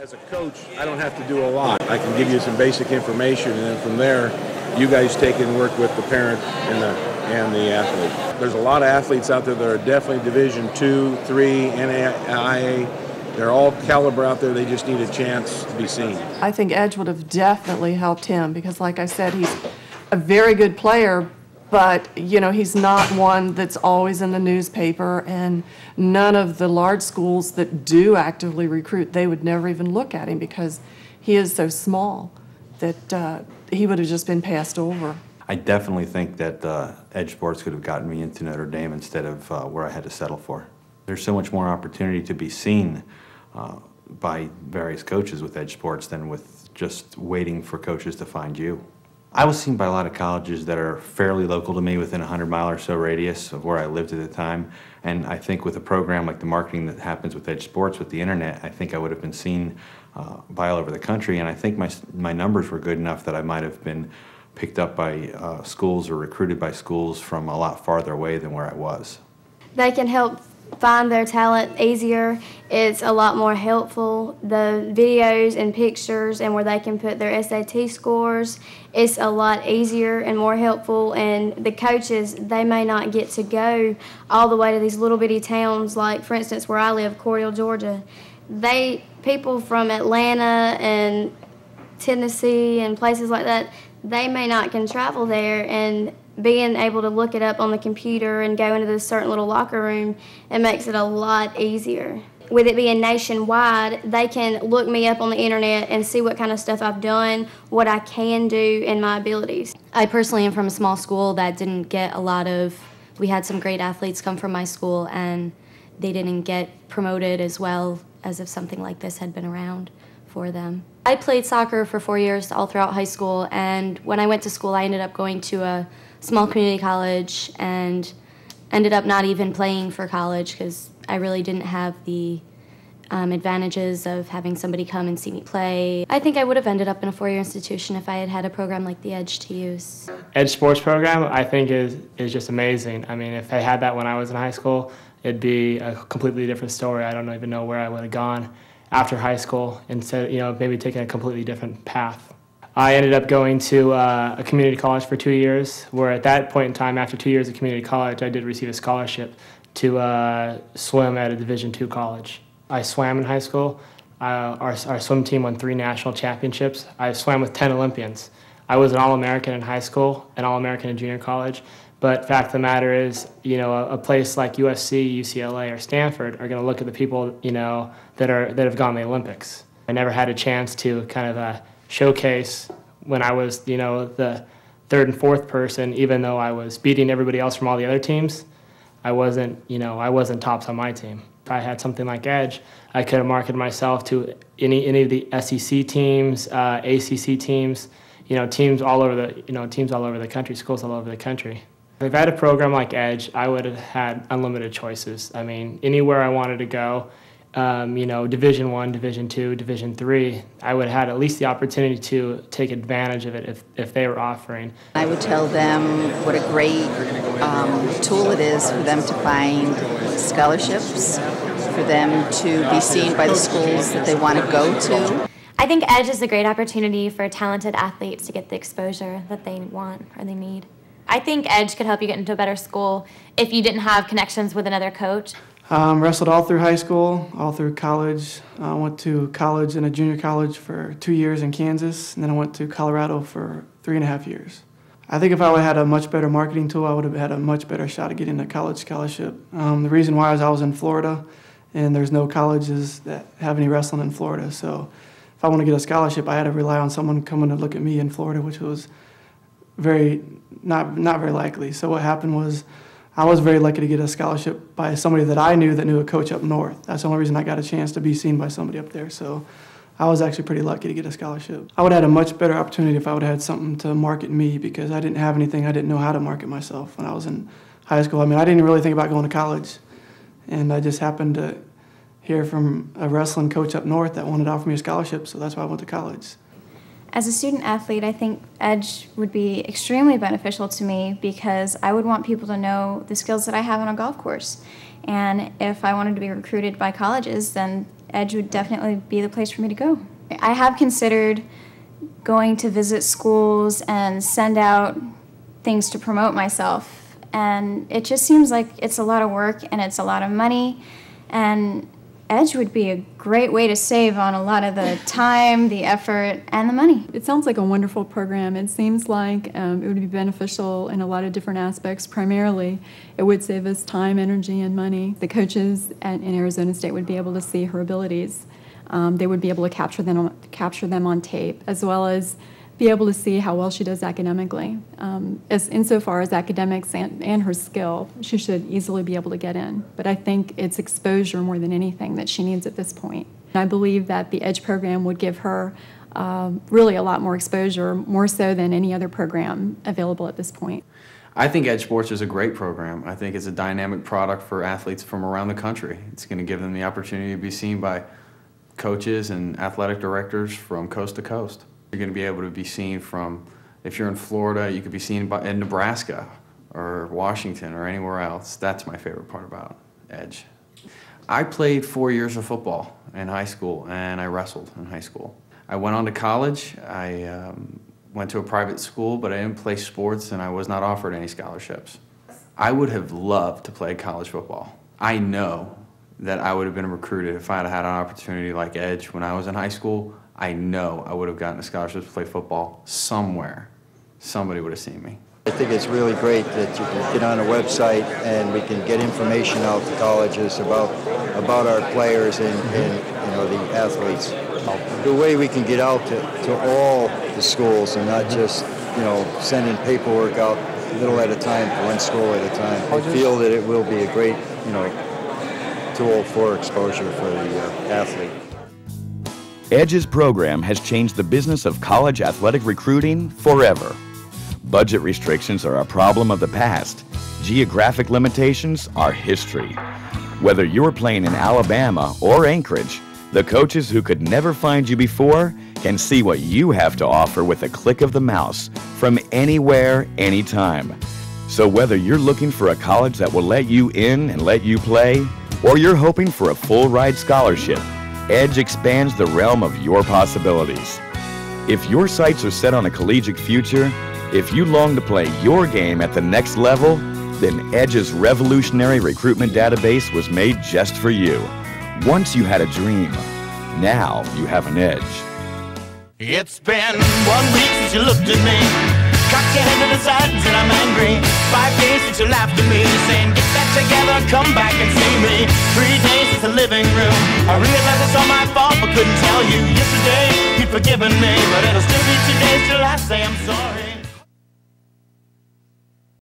As a coach, I don't have to do a lot. I can give you some basic information, and then from there, you guys take and work with the parent and the athlete. There's a lot of athletes out there that are definitely Division II, III, NAIA. They're all caliber out there. They just need a chance to be seen. I think Edge would have definitely helped him because, like I said, he's a very good player, but, you know, he's not one that's always in the newspaper, and none of the large schools that do actively recruit, they would never even look at him because he is so small that he would have just been passed over. I definitely think that Edge Sports could have gotten me into Notre Dame instead of where I had to settle for. There's so much more opportunity to be seen by various coaches with Edge Sports than with just waiting for coaches to find you. I was seen by a lot of colleges that are fairly local to me within a 100-mile or so radius of where I lived at the time, and I think with a program like the marketing that happens with Edge Sports with the internet, I think I would have been seen by all over the country, and I think my numbers were good enough that I might have been picked up by schools or recruited by schools from a lot farther away than where I was. They can help find their talent easier. It's a lot more helpful. The videos and pictures and where they can put their SAT scores, it's a lot easier and more helpful. And the coaches, they may not get to go all the way to these little bitty towns like, for instance, where I live, Cordele, Georgia. People from Atlanta and Tennessee and places like that, they may not can travel there, and being able to look it up on the computer and go into this certain little locker room, it makes it a lot easier. With it being nationwide, they can look me up on the internet and see what kind of stuff I've done, what I can do, and my abilities. I personally am from a small school that didn't get a lot of, we had some great athletes come from my school, and they didn't get promoted as well as if something like this had been around for them. I played soccer for 4 years all throughout high school, and when I went to school, I ended up going to a small community college and ended up not even playing for college because I really didn't have the advantages of having somebody come and see me play. I think I would have ended up in a four-year institution if I had had a program like the Edge to use. Edge Sports program, I think, is just amazing. I mean, if I had that when I was in high school, it'd be a completely different story. I don't even know where I would have gone after high school, instead, maybe taking a completely different path. I ended up going to a community college for 2 years, where at that point in time, after 2 years of community college, I did receive a scholarship to swim at a Division II college. I swam in high school. Our swim team won 3 national championships. I swam with 10 Olympians. I was an All-American in high school, an All-American in junior college, but fact of the matter is, a place like USC, UCLA, or Stanford are going to look at the people, that have gone to the Olympics. I never had a chance to kind of showcase when I was, the third and fourth person, even though I was beating everybody else from all the other teams. I wasn't tops on my team. If I had something like Edge, I could have marketed myself to any of the SEC teams, ACC teams, teams all over the country, schools all over the country. If I had a program like Edge, I would have had unlimited choices. I mean, anywhere I wanted to go, Division I, Division II, Division III, I would have had at least the opportunity to take advantage of it if they were offering. I would tell them what a great tool it is for them to find scholarships, for them to be seen by the schools that they want to go to. I think Edge is a great opportunity for talented athletes to get the exposure that they want or they need. I think Edge could help you get into a better school if you didn't have connections with another coach. Wrestled all through high school, all through college. I went to college and a junior college for 2 years in Kansas, and then I went to Colorado for 3.5 years. I think if I would have had a much better marketing tool, I would have had a much better shot at getting a college scholarship. The reason why is I was in Florida, and there's no colleges that have any wrestling in Florida. So if I want to get a scholarship, I had to rely on someone coming to look at me in Florida, which was not very likely. So what happened was I was very lucky to get a scholarship by somebody that I knew that knew a coach up north. That's the only reason I got a chance to be seen by somebody up there. So I was actually pretty lucky to get a scholarship. I would have had a much better opportunity if I would have had something to market me, because I didn't have anything. I didn't know how to market myself when I was in high school. I mean, I didn't really think about going to college, and I just happened to hear from a wrestling coach up north that wanted to offer me a scholarship, so that's why I went to college. As a student athlete, I think Edge would be extremely beneficial to me because I would want people to know the skills that I have on a golf course. And if I wanted to be recruited by colleges, then Edge would definitely be the place for me to go. I have considered going to visit schools and send out things to promote myself, and it just seems like it's a lot of work and it's a lot of money, and Edge would be a great way to save on a lot of the time, the effort, and the money. It sounds like a wonderful program. It seems like it would be beneficial in a lot of different aspects. Primarily, it would save us time, energy, and money. The coaches in Arizona State would be able to see her abilities. They would be able to capture them on tape, as well as be able to see how well she does academically. Insofar as academics and her skill, she should easily be able to get in. But I think it's exposure more than anything that she needs at this point. I believe that the EDGE program would give her really a lot more exposure, more so than any other program available at this point. I think Edge Sports is a great program. I think it's a dynamic product for athletes from around the country. It's going to give them the opportunity to be seen by coaches and athletic directors from coast to coast. You're going to be able to be seen from, if you're in Florida, you could be seen in Nebraska or Washington or anywhere else. That's my favorite part about Edge. I played 4 years of football in high school, and I wrestled in high school. I went on to college. I went to a private school, but I didn't play sports, and I was not offered any scholarships. I would have loved to play college football. I know that I would have been recruited if I had had an opportunity like Edge when I was in high school. I know I would have gotten a scholarship to play football somewhere. Somebody would have seen me. I think it's really great that you can get on a website and we can get information out to colleges about our players and the athletes. The way we can get out to all the schools and not just sending paperwork out little at a time, one school at a time. I feel that it will be a great tool for exposure for the athlete. Edge's program has changed the business of college athletic recruiting forever. Budget restrictions are a problem of the past. Geographic limitations are history. Whether you're playing in Alabama or Anchorage, the coaches who could never find you before can see what you have to offer with a click of the mouse from anywhere, anytime. So whether you're looking for a college that will let you in and let you play, or you're hoping for a full ride scholarship, Edge expands the realm of your possibilities. If your sights are set on a collegiate future, if you long to play your game at the next level, then Edge's revolutionary recruitment database was made just for you. Once you had a dream, now you have an edge. It's been 1 week since you looked at me. Cocked your head to the sides and I'm angry. 5 days since you laughed at me, saying get that together, come back and see me. 3 days since the living room. I realize it's all my fault but couldn't tell you. Yesterday you'd forgiven me, but it'll still be 2 days till I say I'm sorry.